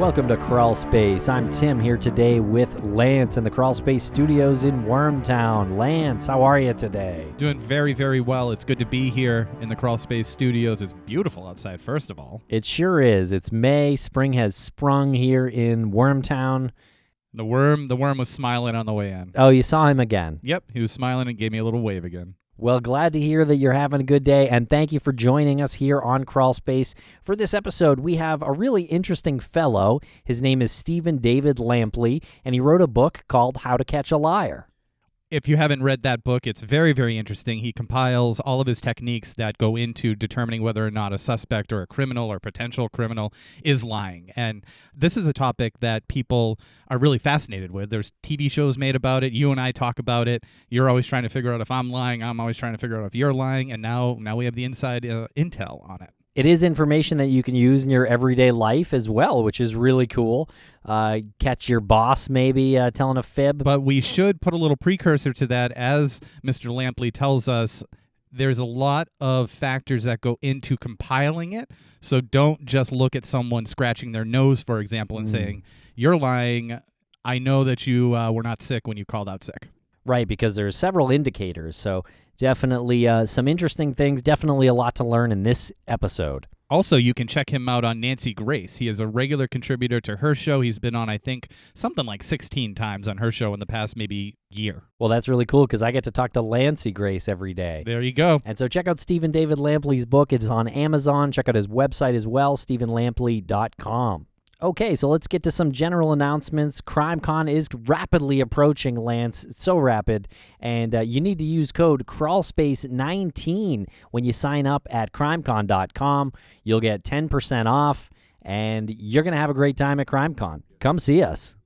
Welcome to Crawlspace. I'm Tim here today with Lance in the Crawlspace studios in Wormtown. Lance, how are you today? Doing very, very well. It's good to be here in the Crawlspace studios. It's beautiful outside, first of all. It sure is. It's May. Spring has sprung here in Wormtown. The worm was smiling on the way in. Oh, you saw him again? Yep, he was smiling and gave me a little wave again. Well, glad to hear that you're having a good day, and thank you for joining us here on Crawlspace. For this episode, we have a really interesting fellow. His name is Steven David Lampley, and he wrote a book called How to Catch a Liar. If you haven't read that book, it's very, very interesting. He compiles all of his techniques that go into determining whether or not a suspect or a criminal or potential criminal is lying. And this is a topic that people are really fascinated with. There's TV shows made about it. You and I talk about it. You're always trying to figure out if I'm lying. I'm always trying to figure out if you're lying. And now we have the inside intel on it. It is information that you can use in your everyday life as well, which is really cool. Catch your boss maybe telling a fib. But we should put a little precursor to that. As Mr. Lampley tells us, there's a lot of factors that go into compiling it. So don't just look at someone scratching their nose, for example, and saying, you're lying. I know that you were not sick when you called out sick. Right, because there's several indicators. So definitely some interesting things, definitely a lot to learn in this episode. Also, you can check him out on Nancy Grace. He is a regular contributor to her show. He's been on, I think, something like 16 times on her show in the past maybe year. Well, that's really cool because I get to talk to Nancy Grace every day. There you go. And so check out Steven David Lampley's book. It is on Amazon. Check out his website as well, StevenLampley.com. Okay, so let's get to some general announcements. CrimeCon is rapidly approaching, Lance. It's so rapid. And you need to use code CrawlSpace19 when you sign up at crimecon.com. You'll get 10% off, and you're going to have a great time at CrimeCon. Come see us.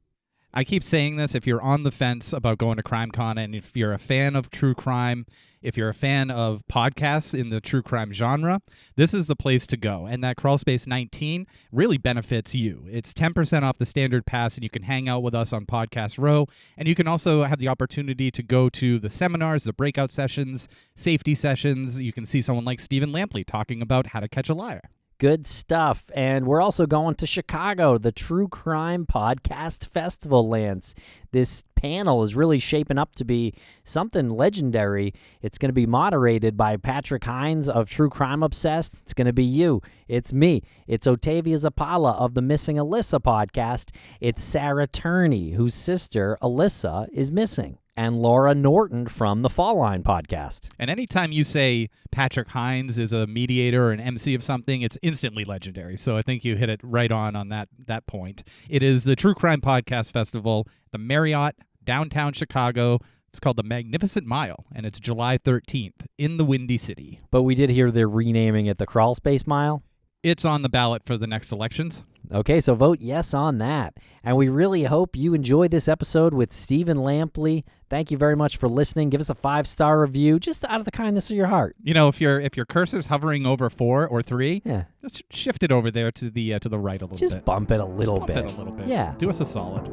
I keep saying this, if you're on the fence about going to CrimeCon, and if you're a fan of true crime, if you're a fan of podcasts in the true crime genre, this is the place to go. And that Crawlspace 19 really benefits you. It's 10% off the standard pass, and you can hang out with us on Podcast Row. And you can also have the opportunity to go to the seminars, the breakout sessions, safety sessions. You can see someone like Steven Lampley talking about how to catch a liar. Good stuff. And we're also going to Chicago, the True Crime Podcast Festival, Lance. This panel is really shaping up to be something legendary. It's going to be moderated by Patrick Hines of True Crime Obsessed. It's going to be you. It's me. It's Otavia Zapala of the Missing Alyssa podcast. It's Sarah Turney, whose sister, Alyssa, is missing. And Laura Norton from the Fall Line podcast. And anytime you say Patrick Hines is a mediator or an MC of something, it's instantly legendary. So I think you hit it right on that point. It is the True Crime Podcast Festival, the Marriott, downtown Chicago. It's called the Magnificent Mile, and it's July 13th in the Windy City. But we did hear they're renaming it the Crawlspace Mile. It's on the ballot for the next elections. Okay, so vote yes on that. And we really hope you enjoyed this episode with Steven Lampley. Thank you very much for listening. Give us a 5-star review, just out of the kindness of your heart. You know, if your cursor's hovering over 4 or 3, just shift it over there to the right a little bit. Just bump it a little bit. Bump it a little bit. Yeah. Do us a solid.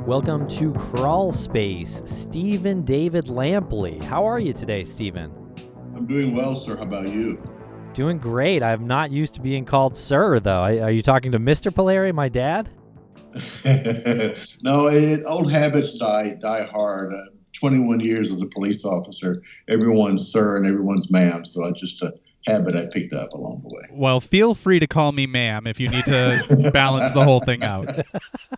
Welcome to Crawlspace, Steven David Lampley. How are you today, Steven? I'm doing well, sir. How about you? Doing great. I'm not used to being called sir, though. Are you talking to Mr. Pilleri, my dad? No, old habits die hard. 21 years as a police officer, everyone's sir and everyone's ma'am, so I just a habit I picked up along the way. Well, feel free to call me ma'am if you need to balance the whole thing out.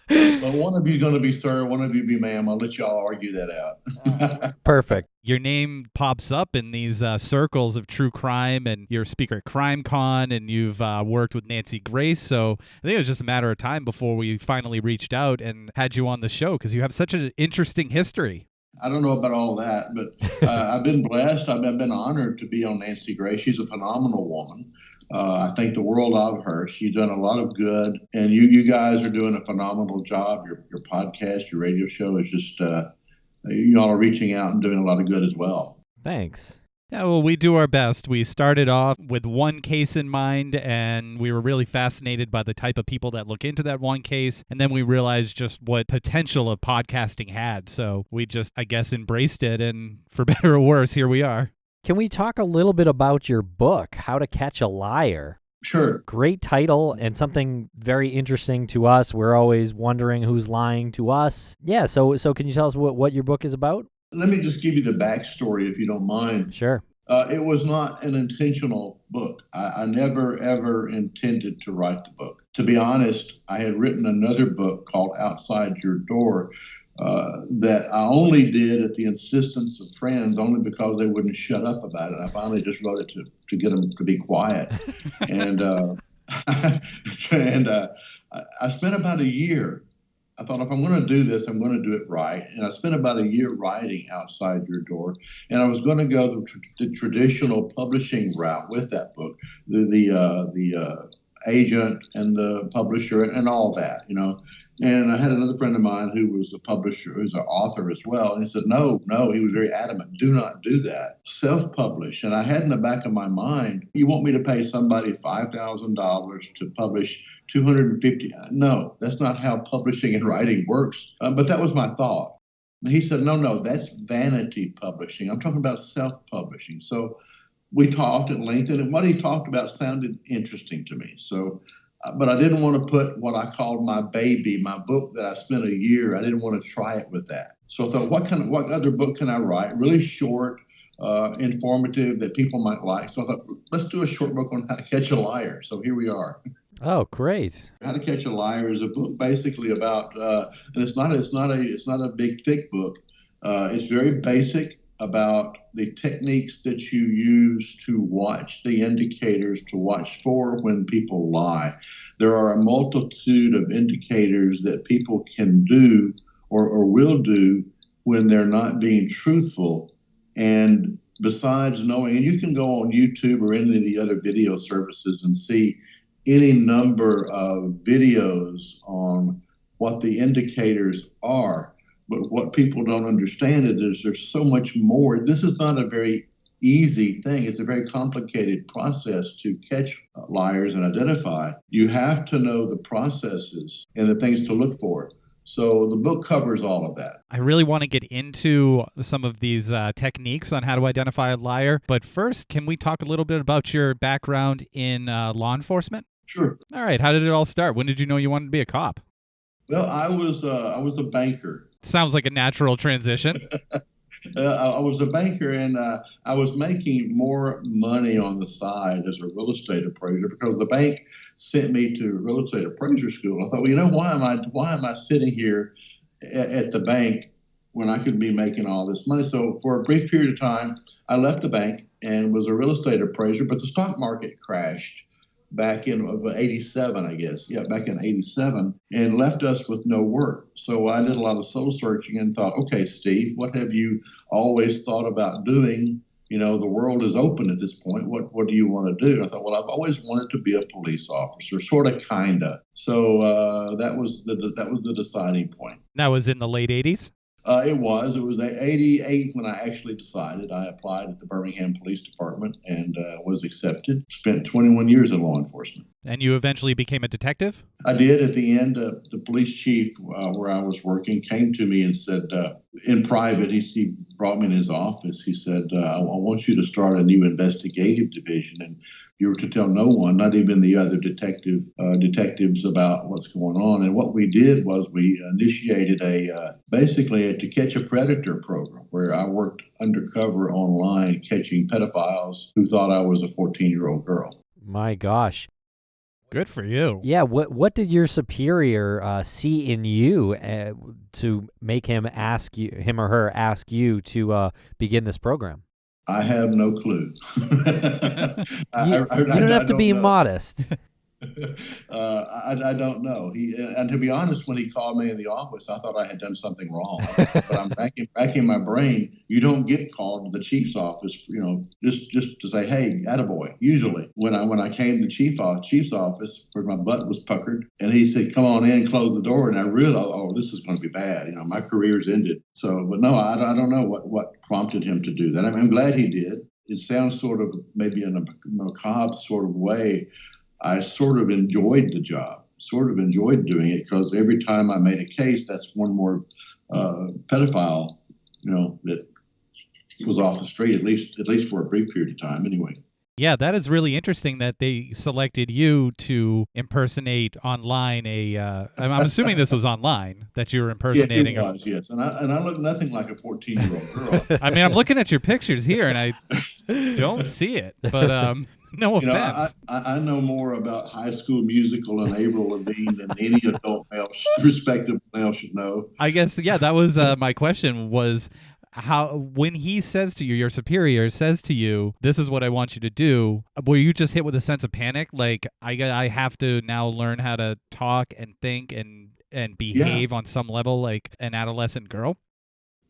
Well, one of you going to be sir, one of you be ma'am. I'll let you all argue that out. Perfect. Your name pops up in these circles of true crime, and you're a speaker at CrimeCon, and you've worked with Nancy Grace, so I think it was just a matter of time before we finally reached out and had you on the show, because you have such an interesting history. I don't know about all that, but I've been blessed. I've been honored to be on Nancy Grace. She's a phenomenal woman. I think the world of her. She's done a lot of good, and you guys are doing a phenomenal job. Your podcast, your radio show is just, you all are reaching out and doing a lot of good as well. Thanks. Yeah, well, we do our best. We started off with one case in mind, and we were really fascinated by the type of people that look into that one case. And then we realized just what potential of podcasting had. So we just, I guess, embraced it. And for better or worse, here we are. Can we talk a little bit about your book, How to Catch a Liar? Sure. Great title and something very interesting to us. We're always wondering who's lying to us. Yeah, so can you tell us what your book is about? Let me just give you the backstory, if you don't mind. Sure. It was not an intentional book. I never, ever intended to write the book. To be honest, I had written another book called Outside Your Door that I only did at the insistence of friends, only because they wouldn't shut up about it. I finally just wrote it to get them to be quiet. And I spent about a year. I thought, if I'm going to do this, I'm going to do it right. And I spent about a year writing Outside Your Door. And I was going to go the traditional publishing route with that book, the agent and the publisher and all that, And I had another friend of mine who was a publisher, who's an author as well. And he said, no, he was very adamant. Do not do that. Self-publish. And I had in the back of my mind, you want me to pay somebody $5,000 to publish 250? No, that's not how publishing and writing works. But that was my thought. And he said, no, that's vanity publishing. I'm talking about self-publishing. So we talked at length, and what he talked about sounded interesting to me. But I didn't want to put what I called my baby, my book that I spent a year. I didn't want to try it with that. So I thought, what other book can I write? Really short, informative, that people might like. So I thought, let's do a short book on how to catch a liar. So here we are. Oh, great! How to Catch a Liar is a book basically about, and it's not a big thick book. It's very basic about the techniques that you use to watch the indicators to watch for when people lie. There are a multitude of indicators that people can do or will do when they're not being truthful. And besides knowing, and you can go on YouTube or any of the other video services and see any number of videos on what the indicators are. But what people don't understand is there's so much more. This is not a very easy thing. It's a very complicated process to catch liars and identify. You have to know the processes and the things to look for. So the book covers all of that. I really want to get into some of these techniques on how to identify a liar. But first, can we talk a little bit about your background in law enforcement? Sure. All right. How did it all start? When did you know you wanted to be a cop? Well, I was a banker. Sounds like a natural transition. I was a banker, and I was making more money on the side as a real estate appraiser because the bank sent me to real estate appraiser school. I thought, well, why am I sitting here at the bank when I could be making all this money? So for a brief period of time, I left the bank and was a real estate appraiser, but the stock market crashed back in 87, I guess. Yeah, back in 87, and left us with no work. So I did a lot of soul searching and thought, okay, Steve, what have you always thought about doing? The world is open at this point. What do you want to do? I thought, well, I've always wanted to be a police officer, sort of, kinda. So that was the deciding point. That was in the late 80s? It was 88 when I actually decided. I applied at the Birmingham Police Department and was accepted. Spent 21 years in law enforcement. And you eventually became a detective? I did. At the end, the police chief where I was working came to me and said, in private, he brought me in his office. He said, I want you to start a new investigative division. And you were to tell no one, not even the other detectives about what's going on. And what we did was we initiated basically a To Catch a Predator program where I worked undercover online catching pedophiles who thought I was a 14-year-old girl. My gosh. Good for you. Yeah, what did your superior see in you to make him or her ask you to begin this program? I have no clue. You don't have to be modest. I don't know. And to be honest, when he called me in the office, I thought I had done something wrong. But I'm back in my brain. You don't get called to the chief's office, just to say, "Hey, attaboy." Usually, when I came to the chief's office, where my butt was puckered, and he said, "Come on in and close the door," and I realized, oh, this is going to be bad. My career's ended. So, but no, I don't know what prompted him to do that. I'm glad he did. it sounds sort of maybe in a macabre sort of way, I sort of enjoyed the job, sort of enjoyed doing it, because every time I made a case, that's one more pedophile, that was off the street, at least for a brief period of time anyway. Yeah, that is really interesting that they selected you to impersonate online I'm assuming this was online, that you were impersonating. Yeah, it was, yes. And I look nothing like a 14-year-old girl. I mean, I'm looking at your pictures here, and I don't see it, but no offense. I know more about High School Musical and Avril Lavigne than any adult male, respectable male should know. I guess, yeah, that was my question was, how, when he says to you, your superior says to you, this is what I want you to do, were you just hit with a sense of panic? Like, I have to now learn how to talk and think and behave on some level like an adolescent girl?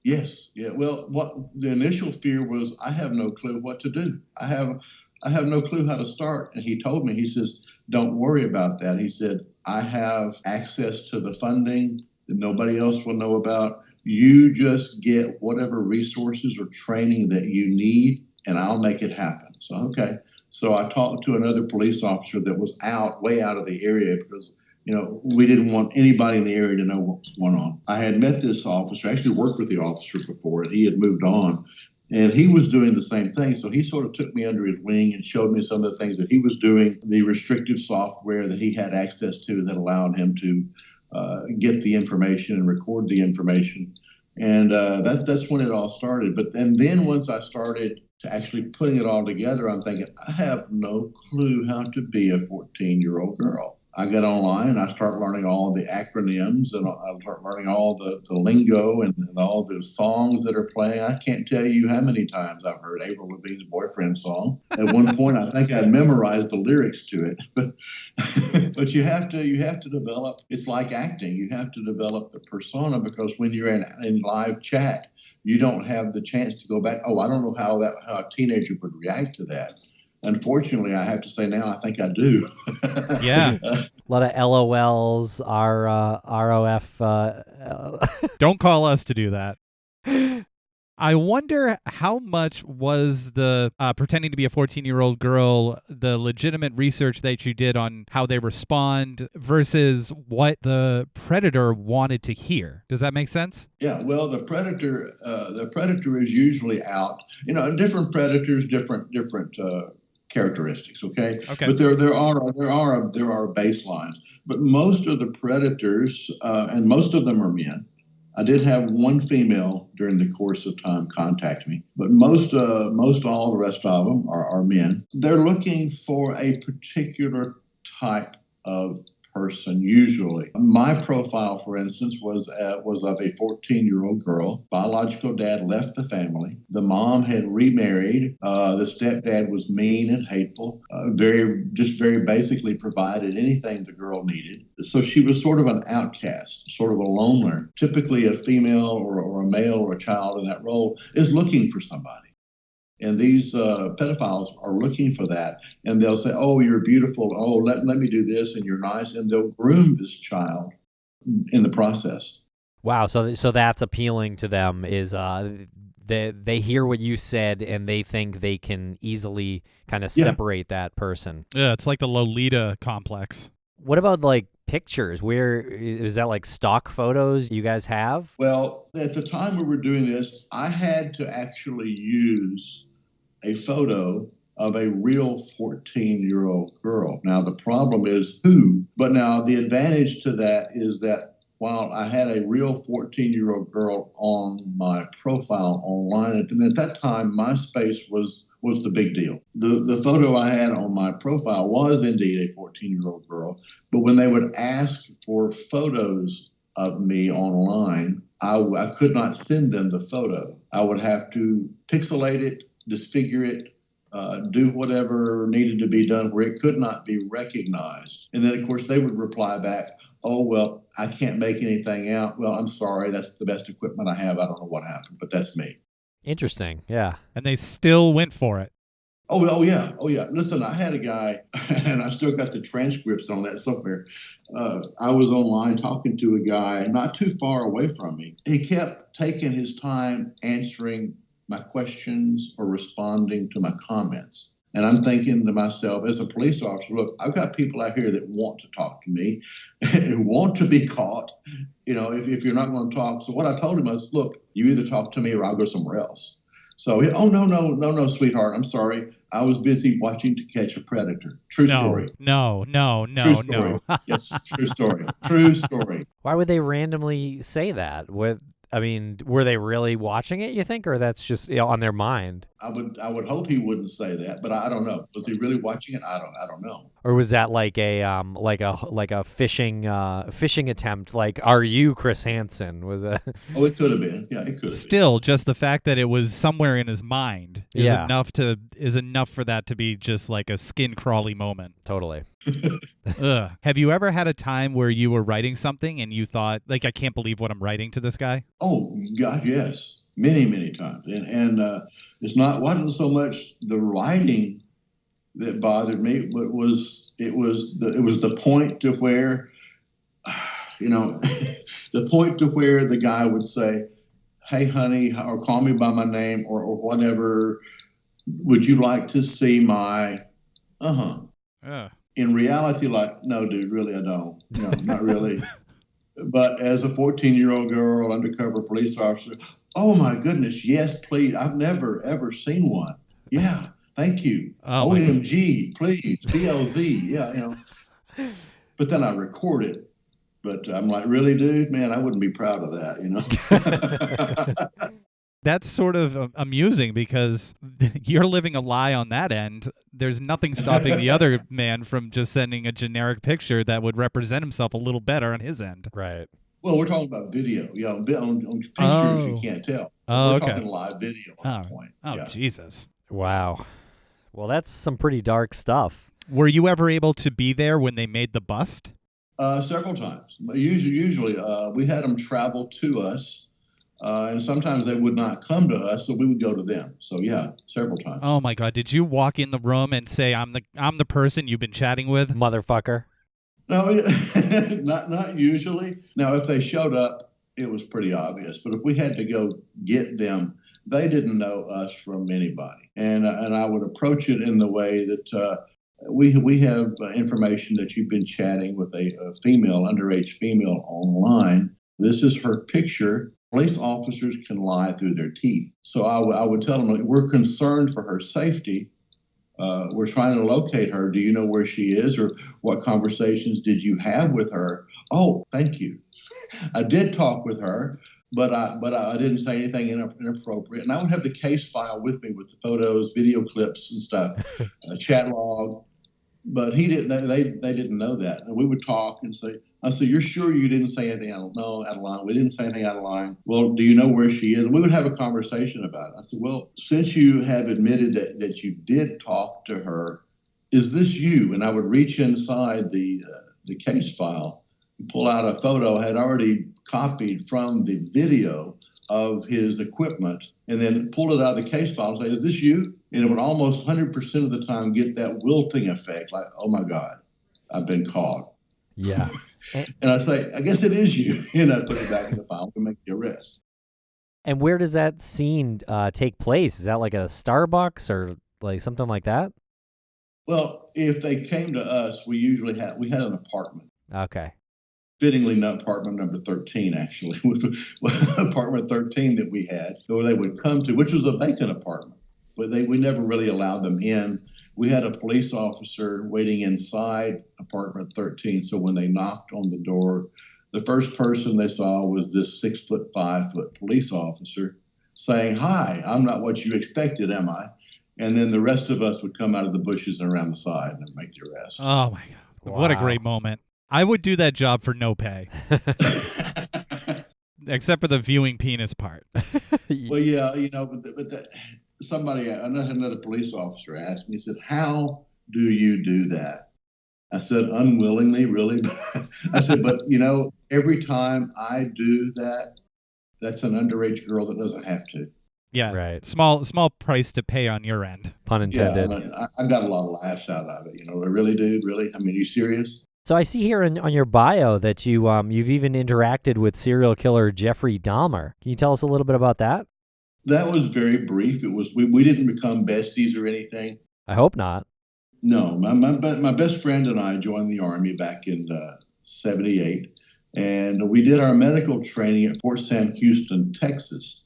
Yes. Yeah. Well, what the initial fear was, I have no clue what to do. I have no clue how to start. And he told me, he says, don't worry about that. He said, I have access to the funding that nobody else will know about. You just get whatever resources or training that you need, and I'll make it happen. So, okay. So I talked to another police officer that was way out of the area, because, we didn't want anybody in the area to know what was going on. I had met this officer, actually worked with the officer before, and he had moved on. And he was doing the same thing. So he sort of took me under his wing and showed me some of the things that he was doing, the restrictive software that he had access to that allowed him to get the information and record the information. And that's when it all started. But then once I started to actually putting it all together, I'm thinking, I have no clue how to be a 14-year-old girl. I get online and I start learning all the acronyms, and I start learning all the lingo and all the songs that are playing. I can't tell you how many times I've heard Avril Lavigne's Boyfriend song. At one point, I think I'd memorized the lyrics to it. But you have to develop. It's like acting. You have to develop the persona, because when you're in live chat, you don't have the chance to go back. Oh, I don't know how a teenager would react to that. Unfortunately, I have to say now, I think I do. Yeah. A lot of LOLs, ROF. Don't call us to do that. I wonder how much was the pretending to be a 14-year-old girl, the legitimate research that you did on how they respond versus what the predator wanted to hear. Does that make sense? Yeah. Well, the predator is usually out. Different predators, different characteristics. Okay. But there are baselines. But most of the predators, and most of them are men. I did have one female during the course of time contact me, but most all the rest of them are men. They're looking for a particular type of person. Usually, my profile, for instance, was of a 14-year-old girl. Biological dad left the family. The mom had remarried. The stepdad was mean and hateful. Very basically provided anything the girl needed. So she was sort of an outcast, sort of a loner. Typically, a female or a male or a child in that role is looking for somebody. And these pedophiles are looking for that. And they'll say, oh, you're beautiful. Oh, let me do this. And you're nice. And they'll groom this child in the process. Wow. So that's appealing to them, is they hear what you said and they think they can easily kind of separate that person. Yeah, it's like the Lolita complex. What about like pictures? Where is that, like stock photos you guys have? Well, at the time we were doing this, I had to actually use a photo of a real 14-year-old girl. Now, the problem is who, but now the advantage to that is that while I had a real 14-year-old girl on my profile online, at that time, MySpace was the big deal. The photo I had on my profile was indeed a 14-year-old girl, but when they would ask for photos of me online, I could not send them the photo. I would have to pixelate it, disfigure it, do whatever needed to be done where it could not be recognized. And then, of course, they would reply back, oh, well, I can't make anything out. Well, I'm sorry. That's the best equipment I have. I don't know what happened, but that's me. Interesting. Yeah. And they still went for it. Oh, yeah. Listen, I had a guy, and I still got the transcripts on that somewhere. I was online talking to a guy not too far away from me. He kept taking his time answering my questions or responding to my comments. And I'm thinking to myself, as a police officer, look, I've got people out here that want to talk to me, and want to be caught, if you're not going to talk. So what I told him was, look, you either talk to me or I'll go somewhere else. So, no, sweetheart, I'm sorry. I was busy watching To Catch a Predator. True story. No. True story. Yes, true story. True story. Why would they randomly say that? Were they really watching it, you think, or that's just on their mind? I would hope he wouldn't say that, but I don't know. Was he really watching it? I don't know. Or was that like a fishing attempt? Like, are you Chris Hansen? Was it? Oh, it could have been. Yeah, it could have. Still, just the fact that it was somewhere in his mind is enough for that to be just like a skin crawly moment. Totally. Ugh. Have you ever had a time where you were writing something and you thought, like, I can't believe what I'm writing to this guy? Oh God, yes, many times, and wasn't so much the writing that bothered me, but it was the point to where, the point to where the guy would say, "Hey, honey," or call me by my name, or whatever. Would you like to see my? In reality, like, no, dude, really, I don't. No, not really. But as a 14-year-old girl, undercover police officer, oh my goodness, yes, please. I've never ever seen one. Yeah, thank you. OMG, please, BLZ. Yeah, But then I record it. But I'm like, really, dude? Man, I wouldn't be proud of that, That's sort of amusing because you're living a lie on that end. There's nothing stopping the other man from just sending a generic picture that would represent himself a little better on his end. Right. Well, we're talking about video. On pictures you can't tell. We're talking live video at this point. Oh, yeah. Jesus. Wow. Well, that's some pretty dark stuff. Were you ever able to be there when they made the bust? Several times. Usually, we had them travel to us. And sometimes they would not come to us, so we would go to them. So yeah, several times. Oh my God! Did you walk in the room and say, "I'm the person you've been chatting with, motherfucker"? No, not usually. Now, if they showed up, it was pretty obvious. But if we had to go get them, they didn't know us from anybody. And I would approach it in the way that we have information that you've been chatting with a female, underage female, online. This is her picture. Police officers can lie through their teeth. So I would tell them, we're concerned for her safety. We're trying to locate her. Do you know where she is, or what conversations did you have with her? Oh, thank you. I did talk with her, but I didn't say anything inappropriate. And I would have the case file with me with the photos, video clips, and stuff, chat log. But he didn't. They didn't know that. And we would talk and say, "I said, you're sure you didn't say anything out of line? We didn't say anything out of line. Well, do you know where she is?" And we would have a conversation about it. I said, "Well, since you have admitted that you did talk to her, is this you?" And I would reach inside the case file and pull out a photo I had already copied from the video of his equipment, and then pull it out of the case file and say, "Is this you?" And it would almost 100% of the time get that wilting effect, like, "Oh my God, I've been caught." Yeah. And I say, "I guess it is you." And I put it back in the file to make the arrest. And where does that scene take place? Is that like a Starbucks or like something like that? Well, if they came to us, we had an apartment. Okay. Fittingly, not apartment number 13, actually. Apartment 13 that we had, where they would come to, which was a vacant apartment. But we never really allowed them in. We had a police officer waiting inside apartment 13. So when they knocked on the door, the first person they saw was this 6'5" police officer saying, "Hi, I'm not what you expected, am I?" And then the rest of us would come out of the bushes and around the side and make the arrest. Oh my God. Wow. What a great moment. I would do that job for no pay. Except for the viewing penis part. Well, yeah, but another police officer asked me, he said, "How do you do that?" I said, "Unwillingly, really." I said, "But, every time I do that, that's an underage girl that doesn't have to." Yeah, right. Small price to pay on your end. Pun intended. Yeah, I got a lot of laughs out of it. Really, dude, really? I mean, you serious? So I see here on your bio that you've even interacted with serial killer Jeffrey Dahmer. Can you tell us a little bit about that? That was very brief. It was we didn't become besties or anything. I hope not. No, my best friend and I joined the Army back in '78, and we did our medical training at Fort Sam Houston, Texas.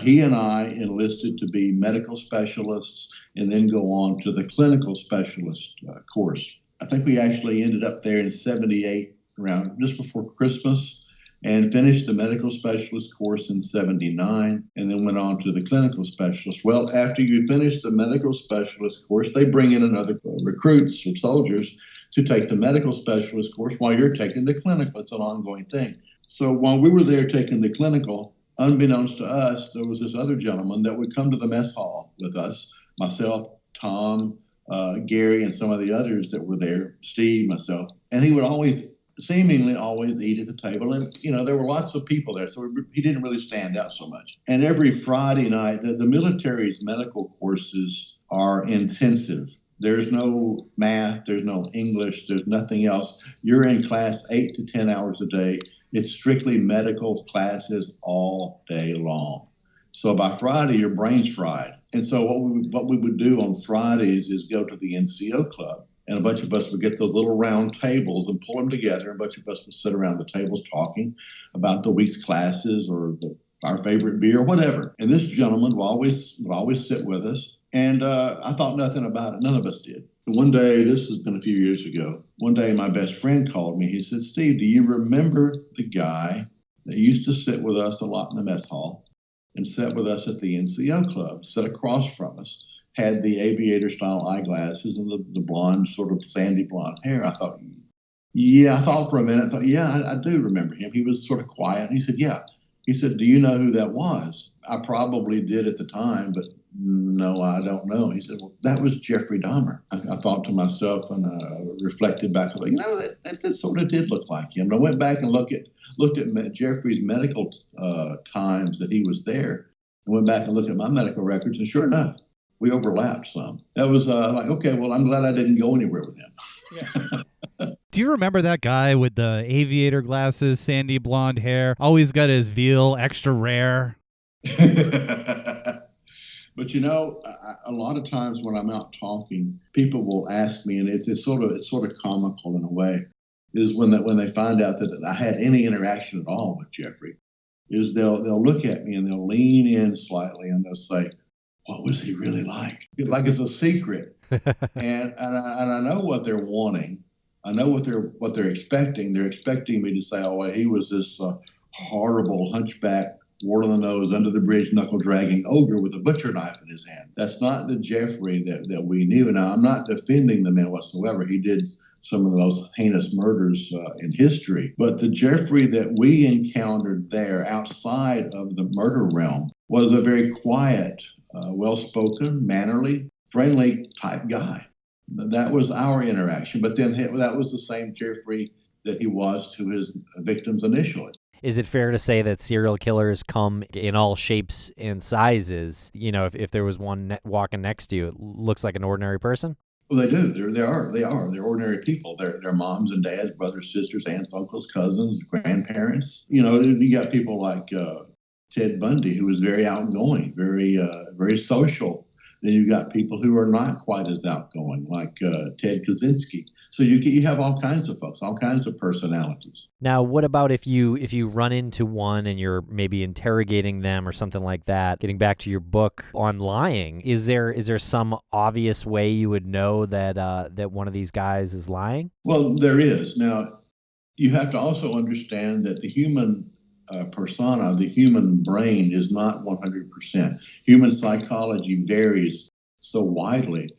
He and I enlisted to be medical specialists and then go on to the clinical specialist course. I think we actually ended up there in '78, around just before Christmas, and finished the medical specialist course in '79, and then went on to the clinical specialist. Well, after you finish the medical specialist course, they bring in another recruits or soldiers to take the medical specialist course while you're taking the clinical. It's an ongoing thing. So while we were there taking the clinical, unbeknownst to us, there was this other gentleman that would come to the mess hall with us, myself, Tom, Gary, and some of the others that were there, Steve, myself, and he would seemingly always eat at the table. And, there were lots of people there, so he didn't really stand out so much. And every Friday night, the military's medical courses are intensive. There's no math, there's no English, there's nothing else. You're in class 8 to 10 hours a day. It's strictly medical classes all day long. So by Friday, your brain's fried. And so what we would do on Fridays is go to the NCO club. And a bunch of us would get those little round tables and pull them together. A bunch of us would sit around the tables talking about the week's classes or our favorite beer, whatever. And this gentleman would always sit with us. And I thought nothing about it. None of us did. But one day, this has been a few years ago, one day my best friend called me. He said, "Steve, do you remember the guy that used to sit with us a lot in the mess hall and sat with us at the NCO club, sat across from us, had the aviator-style eyeglasses and the blonde, sort of sandy blonde hair?" I thought for a minute. I do remember him. He was sort of quiet. He said, "Yeah." He said, "Do you know who that was?" I probably did at the time, but no, I don't know. He said, "Well, that was Jeffrey Dahmer." I thought to myself, and reflected back. I thought, that sort of did look like him. And I went back and looked at Jeffrey's medical times that he was there. I went back and looked at my medical records, and sure enough, we overlapped some. That was okay, well, I'm glad I didn't go anywhere with him. Yeah. Do you remember that guy with the aviator glasses, sandy blonde hair, always got his veal extra rare? But a lot of times when I'm out talking, people will ask me, and it's sort of comical in a way, is when they find out that I had any interaction at all with Jeffrey, is they'll look at me and they'll lean in slightly and they'll say, "What was he really like?" Like it's a secret. and I know what they're wanting. I know what they're expecting. They're expecting me to say, "Oh, well, he was this horrible hunchback, wart on the nose, under the bridge, knuckle dragging ogre with a butcher knife in his hand." That's not the Jeffrey that we knew. Now, I'm not defending the man whatsoever. He did some of the most heinous murders in history. But the Jeffrey that we encountered there outside of the murder realm was a very quiet, well-spoken, mannerly, friendly type guy. That was our interaction. But then that was the same Jeffrey that he was to his victims initially. Is it fair to say that serial killers come in all shapes and sizes? If there was one walking next to you, it looks like an ordinary person? Well, they do. They are. They're ordinary people. They're moms and dads, brothers, sisters, aunts, uncles, cousins, grandparents. You got people like Ted Bundy, who was very outgoing, very social. Then you got people who are not quite as outgoing, like Ted Kaczynski. So you have all kinds of folks, all kinds of personalities. Now, what about if you run into one and you're maybe interrogating them or something like that? Getting back to your book on lying, is there some obvious way you would know that one of these guys is lying? Well, there is. Now, you have to also understand that the human persona, the human brain, is not 100%. Human psychology varies so widely.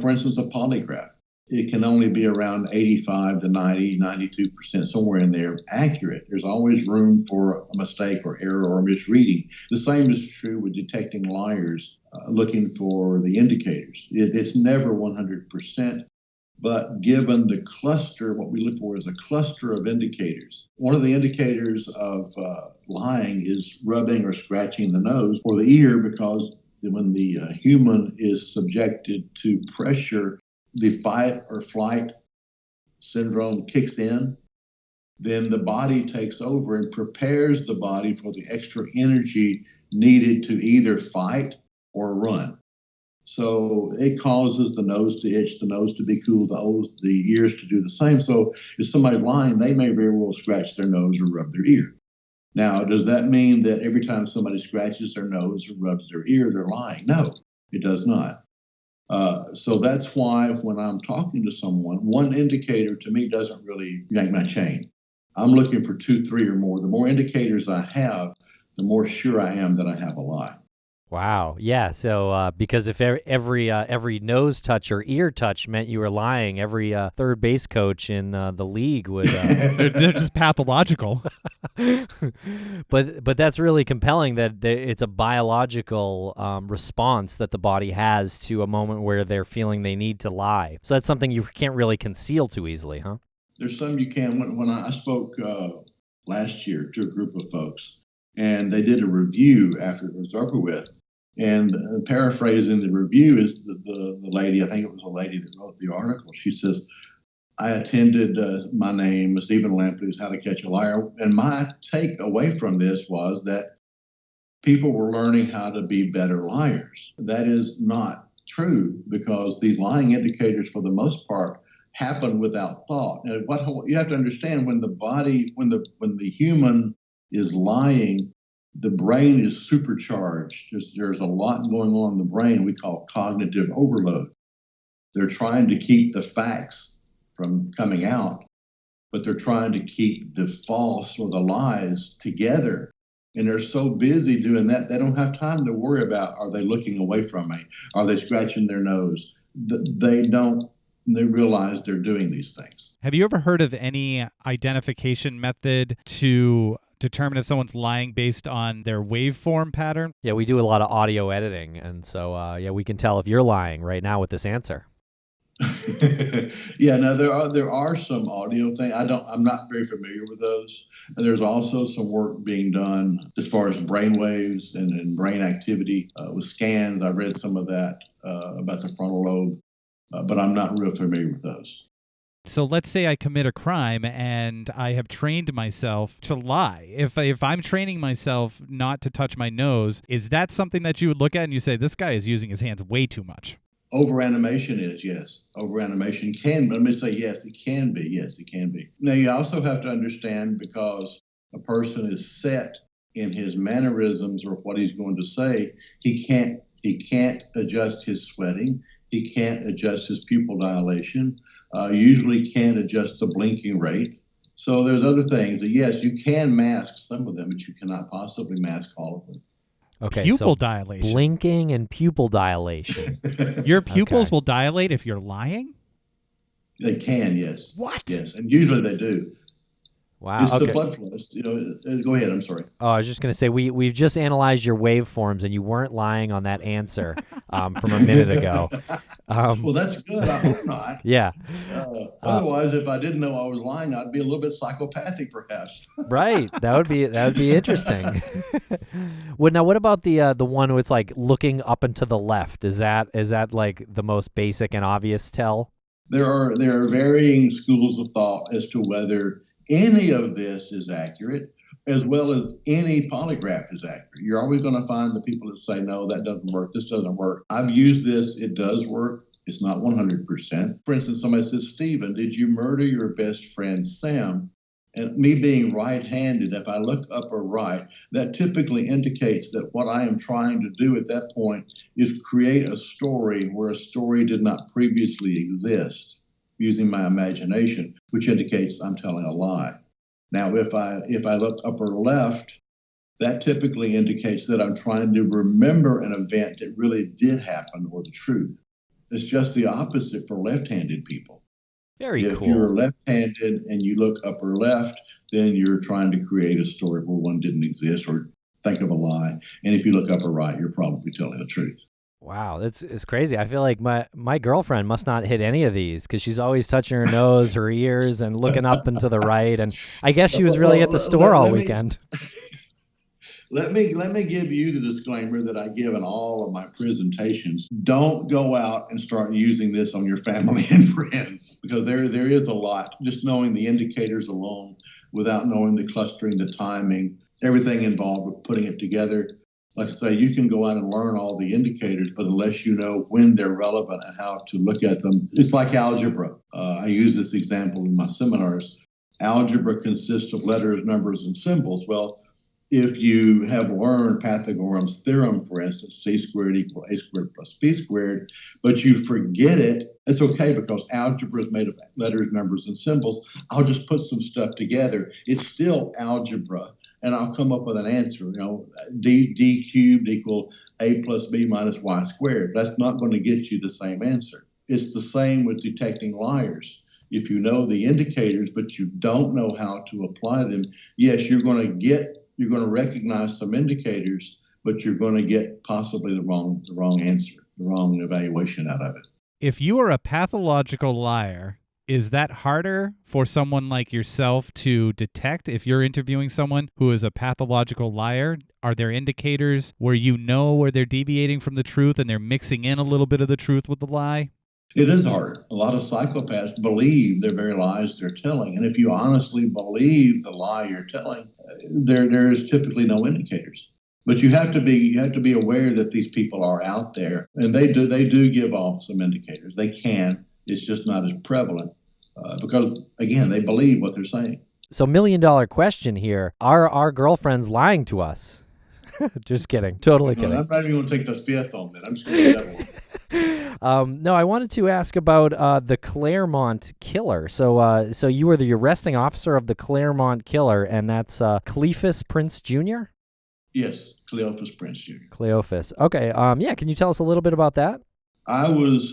For instance, a polygraph, it can only be around 85 to 90, 92%, somewhere in there, accurate. There's always room for a mistake or error or misreading. The same is true with detecting liars, looking for the indicators. It's never 100%. But given the cluster, what we look for is a cluster of indicators. One of the indicators of lying is rubbing or scratching the nose or the ear, because when the human is subjected to pressure, the fight or flight syndrome kicks in. then the body takes over and prepares the body for the extra energy needed to either fight or run. So it causes the nose to itch, the nose to be cool, the ears to do the same. So if somebody's lying, they may very well scratch their nose or rub their ear. Now, does that mean that every time somebody scratches their nose or rubs their ear, they're lying? No, it does not. So that's why when I'm talking to someone, one indicator to me doesn't really yank my chain. I'm looking for 2, 3 or more. The more indicators I have, the more sure I am that I have a lie. Wow. Yeah. So because if every nose touch or ear touch meant you were lying, every third base coach in the league would. They're just pathological. But that's really compelling that it's a biological response that the body has to a moment where they're feeling they need to lie. So that's something you can't really conceal too easily, huh? There's some you can. When I spoke last year to a group of folks, and they did a review after it was over with. And paraphrasing the review is the lady, I think it was a lady that wrote the article. She says, I attended, my name is Steven Lampley, How to Catch a Liar. And my take away from this was that people were learning how to be better liars. That is not true, because these lying indicators, for the most part, happen without thought. And what you have to understand, when the human is lying, the brain is supercharged. There's a lot going on in the brain we call cognitive overload. They're trying to keep the facts from coming out, but they're trying to keep the false or the lies together. And they're so busy doing that, they don't have time to worry about, are they looking away from me? Are they scratching their nose? They realize they're doing these things. Have you ever heard of any identification method to determine if someone's lying based on their waveform pattern? Yeah, we do a lot of audio editing, and so we can tell if you're lying right now with this answer. Yeah, no, there are some audio things. I'm not very familiar with those. And there's also some work being done as far as brain waves and brain activity with scans. I've read some of that about the frontal lobe, but I'm not real familiar with those. So let's say I commit a crime and I have trained myself to lie. If I'm training myself not to touch my nose, is that something that you would look at and you say, this guy is using his hands way too much? Over-animation is, yes. Over-animation can, let me say yes, it can be. Yes, it can be. Now, you also have to understand, because a person is set in his mannerisms or what he's going to say, he can't adjust his sweating. He can't adjust his pupil dilation. Usually can't adjust the blinking rate. So there's other things that, yes, you can mask some of them, but you cannot possibly mask all of them. Okay, pupil so dilation. Blinking and pupil dilation. Your pupils Okay. will dilate if you're lying? They can, yes. What? Yes, and usually they do. Wow. It's okay. the blood flow. Go ahead. I'm sorry. Oh, I was just going to say, we've just analyzed your waveforms, and you weren't lying on that answer from a minute ago. Well, that's good. I hope not. Yeah. Otherwise, if I didn't know I was lying, I'd be a little bit psychopathic, perhaps. Right. That would be interesting. Now, what about the one where it's like looking up and to the left? Is that like the most basic and obvious tell? There are varying schools of thought as to whether any of this is accurate, as well as any polygraph is accurate. You're always going to find the people that say, no, that doesn't work. This doesn't work. I've used this. It does work. It's not 100%. For instance, somebody says, Stephen, did you murder your best friend, Sam? And me being right-handed, if I look up or right, that typically indicates that what I am trying to do at that point is create a story where a story did not previously exist, using my imagination, which indicates I'm telling a lie. Now, if I look upper left, that typically indicates that I'm trying to remember an event that really did happen, or the truth. It's just the opposite for left-handed people. Very If cool. you're left-handed and you look upper left, then you're trying to create a story where one didn't exist, or think of a lie. And if you look upper right, you're probably telling the truth. Wow, it's crazy. I feel like my girlfriend must not hit any of these, because she's always touching her nose, her ears, and looking up and to the right. And I guess she was really at the store all weekend. Let me give you the disclaimer that I give in all of my presentations. Don't go out and start using this on your family and friends, because there is a lot. Just knowing the indicators alone without knowing the clustering, the timing, everything involved with putting it together. Like I say, you can go out and learn all the indicators, but unless you know when they're relevant and how to look at them, it's like algebra. I use this example in my seminars. Algebra consists of letters, numbers, and symbols. Well, if you have learned Pythagoras' theorem, for instance, c squared equals a squared plus b squared, but you forget it, it's okay, because algebra is made of letters, numbers, and symbols. I'll just put some stuff together. It's still algebra, and I'll come up with an answer. D cubed equal a plus b minus y squared. That's not going to get you the same answer. It's the same with detecting liars. If you know the indicators, but you don't know how to apply them, yes, you're going to recognize some indicators, but you're going to get possibly the wrong answer, the wrong evaluation out of it. If you are a pathological liar, is that harder for someone like yourself to detect? If you're interviewing someone who is a pathological liar, are there indicators where you know where they're deviating from the truth and they're mixing in a little bit of the truth with the lie? It is hard. A lot of psychopaths believe their very lies they're telling. And if you honestly believe the lie you're telling, there is typically no indicators. But you have to be aware that these people are out there, and they do give off some indicators. They can. It's just not as prevalent because, again, they believe what they're saying. So $1 million question here. Are our girlfriends lying to us? Just kidding. Totally kidding. I'm not even going to take the fifth on that. I'm just going to do that one. No, I wanted to ask about the Claremont killer. So you were the arresting officer of the Claremont killer, and that's Cleophas Prince Jr.? Yes, Cleophas Prince Jr. Cleophas. Okay. Yeah, can you tell us a little bit about that? I was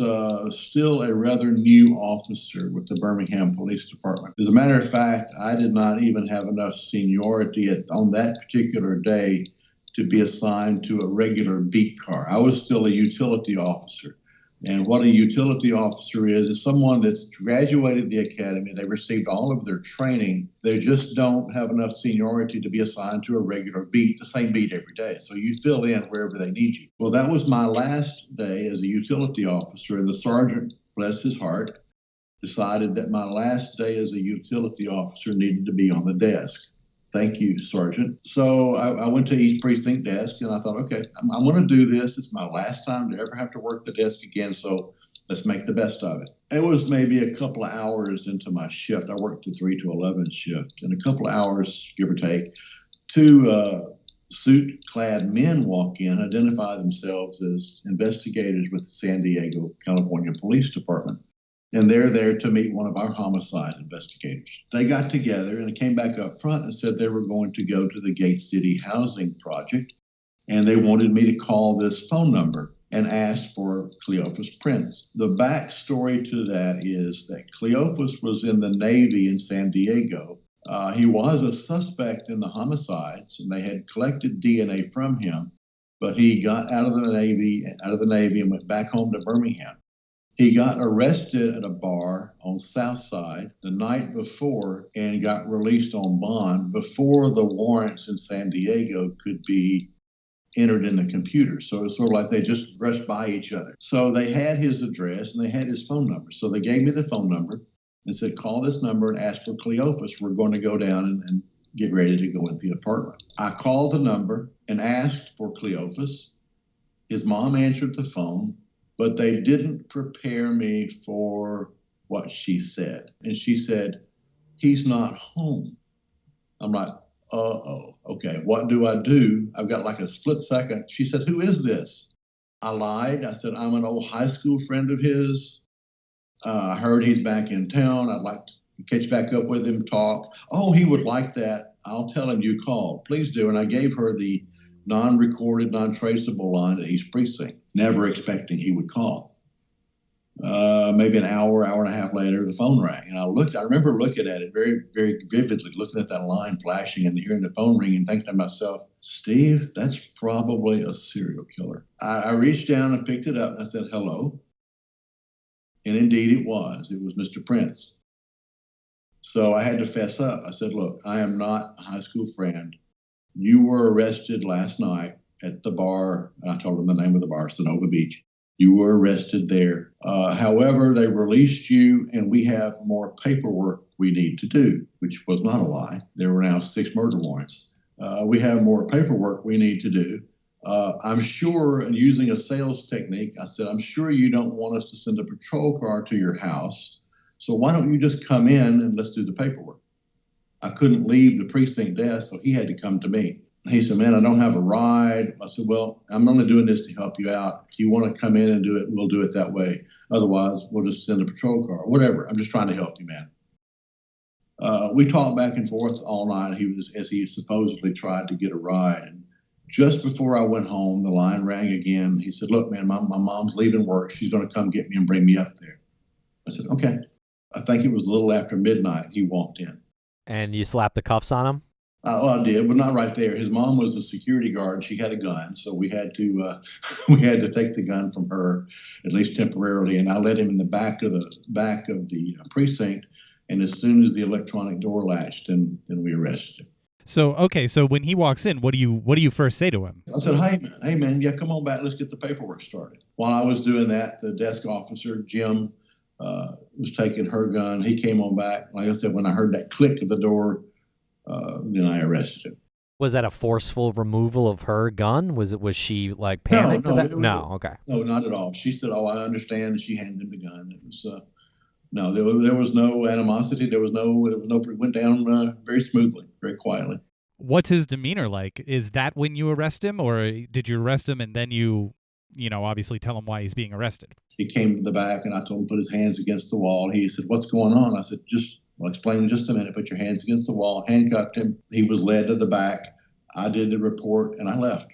still a rather new officer with the Birmingham Police Department. As a matter of fact, I did not even have enough seniority on that particular day to be assigned to a regular beat car. I was still a utility officer. And what a utility officer is someone that's graduated the academy. They received all of their training. They just don't have enough seniority to be assigned to a regular beat, the same beat every day. So you fill in wherever they need you. Well, that was my last day as a utility officer, and the sergeant, bless his heart, decided that my last day as a utility officer needed to be on the desk. Thank you, Sergeant. So I went to each precinct desk, and I thought, okay, I'm going to do this. It's my last time to ever have to work the desk again, so let's make the best of it. It was maybe a couple of hours into my shift. I worked the 3 to 11 shift. In a couple of hours, give or take, two suit-clad men walk in, identify themselves as investigators with the San Diego, California Police Department. And they're there to meet one of our homicide investigators. They got together and came back up front and said they were going to go to the Gate City Housing Project, and they wanted me to call this phone number and ask for Cleophas Prince. The backstory to that is that Cleophas was in the Navy in San Diego. He was a suspect in the homicides, and they had collected DNA from him, but he got out of the Navy and went back home to Birmingham. He got arrested at a bar on South Side the night before and got released on bond before the warrants in San Diego could be entered in the computer. So it's sort of like they just brushed by each other. So they had his address and they had his phone number. So they gave me the phone number and said, call this number and ask for Cleophas. We're going to go down and get ready to go into the apartment. I called the number and asked for Cleophas. His mom answered the phone, but they didn't prepare me for what she said. And she said, he's not home. I'm like, okay, what do I do? I've got like a split second. She said, who is this? I lied. I said, I'm an old high school friend of his. I heard he's back in town. I'd like to catch back up with him, talk. Oh, he would like that. I'll tell him you called. Please do. And I gave her the non-recorded, non-traceable line at each precinct, never expecting he would call. Maybe an hour and a half later, the phone rang. And I remember looking at it very, very vividly, looking at that line flashing and hearing the phone ring and thinking to myself, Steve, that's probably a serial killer. I reached down and picked it up and I said, hello. And indeed it was. It was Mr. Prince. So I had to fess up. I said, look, I am not a high school friend. you were arrested last night at the bar. I told him the name of the bar, Sonoma Beach. You were arrested there. However, they released you, and we have more paperwork we need to do, which was not a lie. There were now 6 murder warrants. We have more paperwork we need to do. I'm sure, and using a sales technique, I said, I'm sure you don't want us to send a patrol car to your house. So why don't you just come in and let's do the paperwork? I couldn't leave the precinct desk, so he had to come to me. He said, man, I don't have a ride. I said, well, I'm only doing this to help you out. If you want to come in and do it, we'll do it that way. Otherwise, we'll just send a patrol car, whatever. I'm just trying to help you, man. We talked back and forth all night. As he supposedly tried to get a ride. And just before I went home, the line rang again. He said, look, man, my mom's leaving work. She's going to come get me and bring me up there. I said, okay. I think it was a little after midnight. He walked in. And you slapped the cuffs on him? Well, I did, but not right there. His mom was a security guard. She had a gun, so we had to we had to take the gun from her, at least temporarily. And I led him in the back of the precinct. And as soon as the electronic door latched, then we arrested him. So when he walks in, what do you first say to him? I said, hey man, yeah, come on back. Let's get the paperwork started. While I was doing that, the desk officer, Jim, was taking her gun. He came on back. Like I said, when I heard that click of the door, then I arrested him. Was that a forceful removal of her gun? Was she like panicked? No, okay. No, not at all. She said, "Oh, I understand." And she handed him the gun. It was no, there was no animosity. There was no. It went down very smoothly, very quietly. What's his demeanor like? Is that when you arrest him, or did you arrest him and then you obviously tell him why he's being arrested? He came to the back, and I told him to put his hands against the wall. He said, "What's going on?" I said, I'll explain in just a minute. Put your hands against the wall. Handcuffed him. He was led to the back. I did the report, and I left.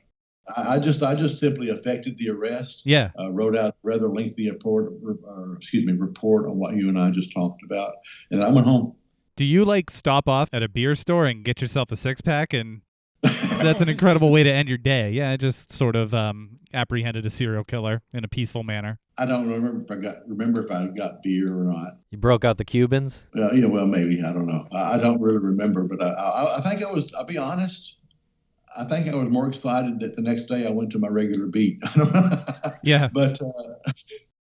I just simply effected the arrest. Yeah. Wrote out a rather lengthy report on what you and I just talked about, and I went home. Do you stop off at a beer store and get yourself a 6-pack? And that's an incredible way to end your day. Yeah, I just sort of apprehended a serial killer in a peaceful manner. I don't remember if I got beer or not. You broke out the Cubans? Yeah, well, maybe. I don't know. I don't really remember, but I think I was, I'll be honest, I think I was more excited that the next day I went to my regular beat. Yeah. But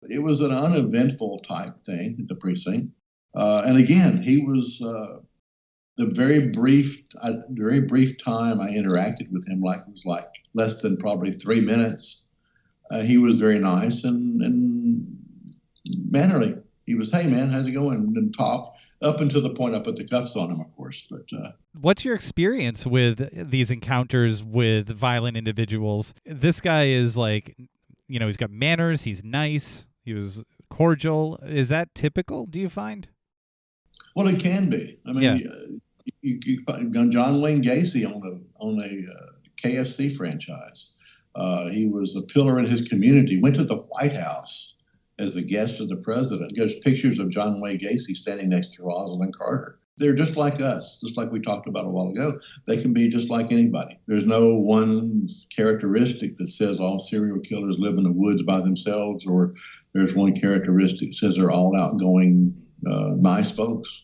it was an uneventful type thing at the precinct. And again, he was the very brief time I interacted with him, it was less than probably 3 minutes. He was very nice and mannerly. He was, hey man, how's it going? And talk up until the point I put the cuffs on him, of course. But what's your experience with these encounters with violent individuals? This guy is he's got manners. He's nice. He was cordial. Is that typical, do you find? Well, it can be. I mean, yeah. You John Wayne Gacy on a KFC franchise. He was a pillar in his community. Went to the White House as a guest of the president. There's pictures of John Wayne Gacy standing next to Rosalind Carter. They're just like us, just like we talked about a while ago. They can be just like anybody. There's no one characteristic that says all serial killers live in the woods by themselves, or there's one characteristic that says they're all outgoing, nice folks.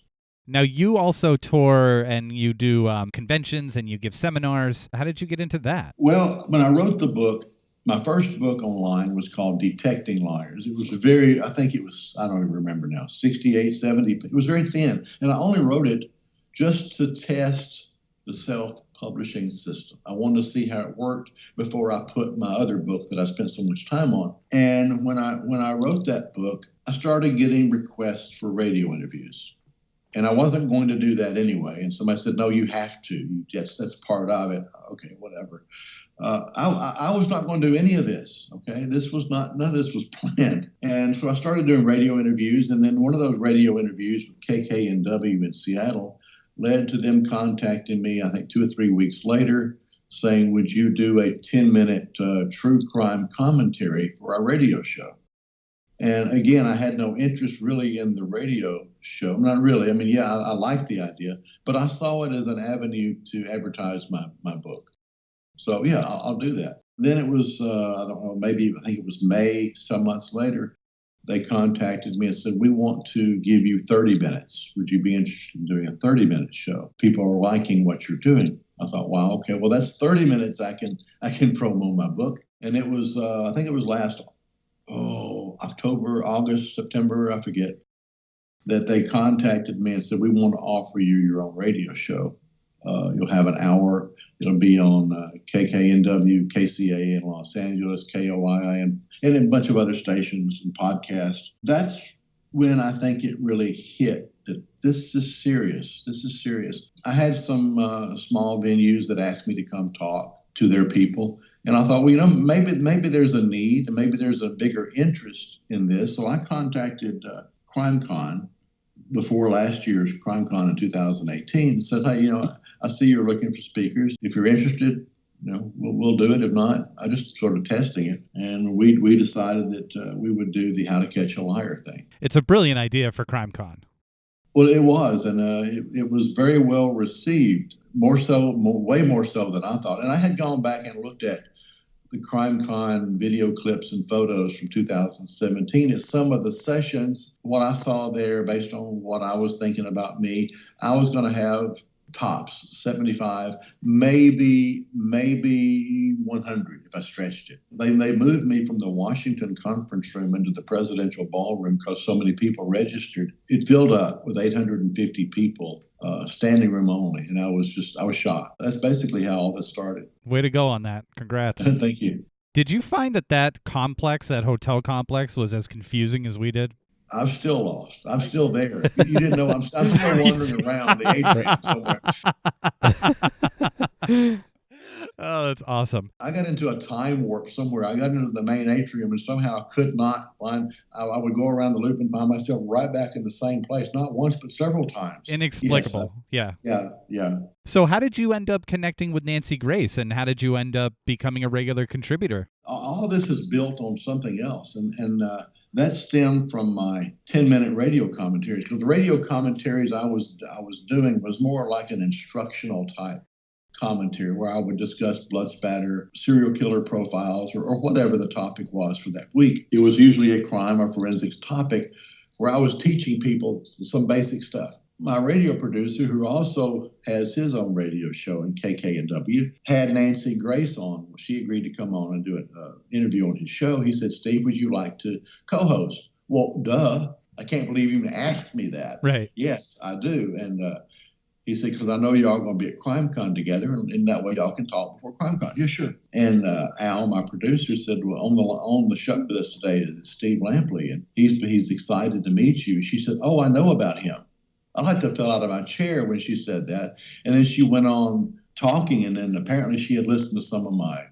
Now, you also tour and you do conventions and you give seminars. How did you get into that? Well, when I wrote the book, my first book online was called Detecting Liars. It was I don't even remember now, 68, 70. It was very thin. And I only wrote it just to test the self-publishing system. I wanted to see how it worked before I put my other book that I spent so much time on. And when I wrote that book, I started getting requests for radio interviews. And I wasn't going to do that anyway. And somebody said, no, you have to. Yes, that's part of it. Okay, whatever. I was not going to do any of this. Okay, none of this was planned. And so I started doing radio interviews. And then one of those radio interviews with KKNW in Seattle led to them contacting me, I think 2 or 3 weeks later, saying, would you do a 10-minute true crime commentary for our radio show? And again, I had no interest really in the radio show. Not really. I mean, yeah, I liked the idea, but I saw it as an avenue to advertise my book. So yeah, I'll do that. Then it was, I think it was May, some months later, they contacted me and said, we want to give you 30 minutes. Would you be interested in doing a 30-minute show? People are liking what you're doing. I thought, wow, okay, well, that's 30 minutes. I can promote my book. And it was, I think it was last October, August, September, I forget, that they contacted me and said, we want to offer you your own radio show. You'll have an hour. It'll be on KKNW, KCA in Los Angeles, KOII, and a bunch of other stations and podcasts. That's when I think it really hit that this is serious. This is serious. I had some small venues that asked me to come talk to their people. And I thought, well, maybe there's a need, and maybe there's a bigger interest in this. So I contacted CrimeCon before last year's CrimeCon in 2018 and said, hey, I see you're looking for speakers. If you're interested, we'll do it. If not, I just sort of testing it. And we decided that we would do the How to Catch a Liar thing. It's a brilliant idea for CrimeCon. Well, it was, and it was very well received, way more so than I thought. And I had gone back and looked at the CrimeCon video clips and photos from 2017 at some of the sessions. What I saw there, based on what I was thinking about me, I was going to have tops 75, maybe 100 if I stretched it. They moved me from the Washington conference room into the presidential ballroom because so many people registered. It filled up with 850 people, standing room only, and I was shocked. That's basically how all this started. Way to go on that. Congrats. Thank you. Did you find that hotel complex was as confusing as we did? I'm still lost. I'm still there. You didn't know I'm still wandering around the atrium somewhere. Oh, that's awesome. I got into a time warp somewhere. I got into the main atrium and somehow I could not find. I would go around the loop and find myself right back in the same place, not once, but several times. Inexplicable. Yes, yeah. So how did you end up connecting with Nancy Grace, and how did you end up becoming a regular contributor? All of this is built on something else. And that stemmed from my 10-minute radio commentaries, because the radio commentaries I was doing was more like an instructional type commentary where I would discuss blood spatter, serial killer profiles, or whatever the topic was for that week. It was usually a crime or forensics topic where I was teaching people some basic stuff. My radio producer, who also has his own radio show in KKNW, had Nancy Grace on. She agreed to come on and do an interview on his show. He said, Steve, would you like to co-host? Well, duh. I can't believe you even asked me that. Right. Yes, I do. And he said, because I know y'all going to be at CrimeCon together, and that way y'all can talk before CrimeCon. Yeah, sure. And Al, my producer, said, well, on the show with us today is Steve Lampley, and he's excited to meet you. She said, oh, I know about him. I had to fell out of my chair when she said that. And then she went on talking, and then apparently she had listened to some of my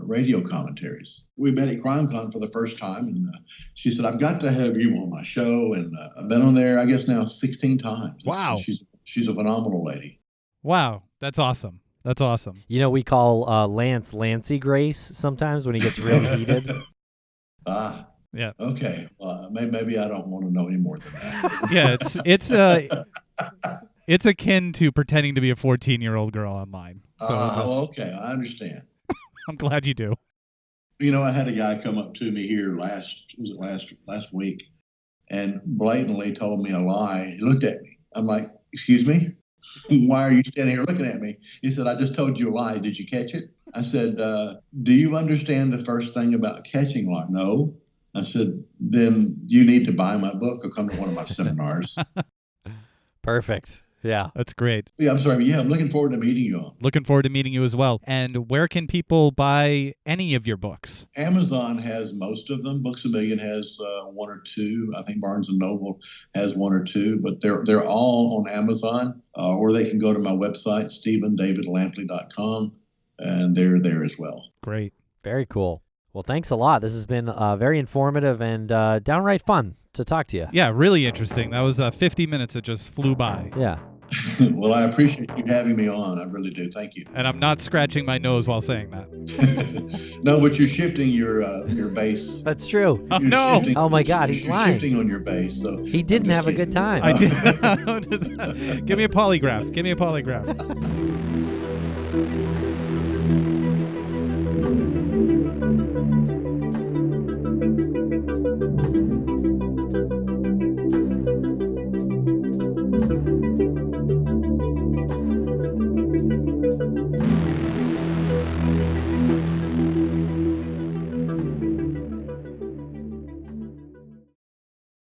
radio commentaries. We met at CrimeCon for the first time, and she said, I've got to have you on my show. And I've been on there, I guess now 16 times. Wow. She's a phenomenal lady. Wow. That's awesome. That's awesome. We call Lance Lancey Grace sometimes when he gets real heated. Yeah. Okay. Maybe I don't want to know any more than that. Yeah, it's akin to pretending to be a 14-year-old girl online. So okay, I understand. I'm glad you do. I had a guy come up to me here last week, and blatantly told me a lie. He looked at me. I'm like, excuse me? Why are you standing here looking at me? He said, I just told you a lie. Did you catch it? I said, do you understand the first thing about catching a lie? No. I said, then you need to buy my book or come to one of my seminars. Perfect. Yeah. That's great. Yeah, I'm sorry. Yeah, I'm looking forward to meeting you all. Looking forward to meeting you as well. And where can people buy any of your books? Amazon has most of them. Books A Million has one or two. I think Barnes & Noble has one or two. But they're all on Amazon. Or they can go to my website, StevenDavidLampley.com, and they're there as well. Great. Very cool. Well, thanks a lot. This has been very informative and downright fun to talk to you. Yeah, really interesting. That was 50 minutes that just flew by. Yeah. Well, I appreciate you having me on. I really do. Thank you. And I'm not scratching my nose while saying that. No, but you're shifting your bass. That's true. Oh, no. Oh, my God. He's You're lying. shifting on your bass. So He didn't have a good time. I did. Give me a polygraph.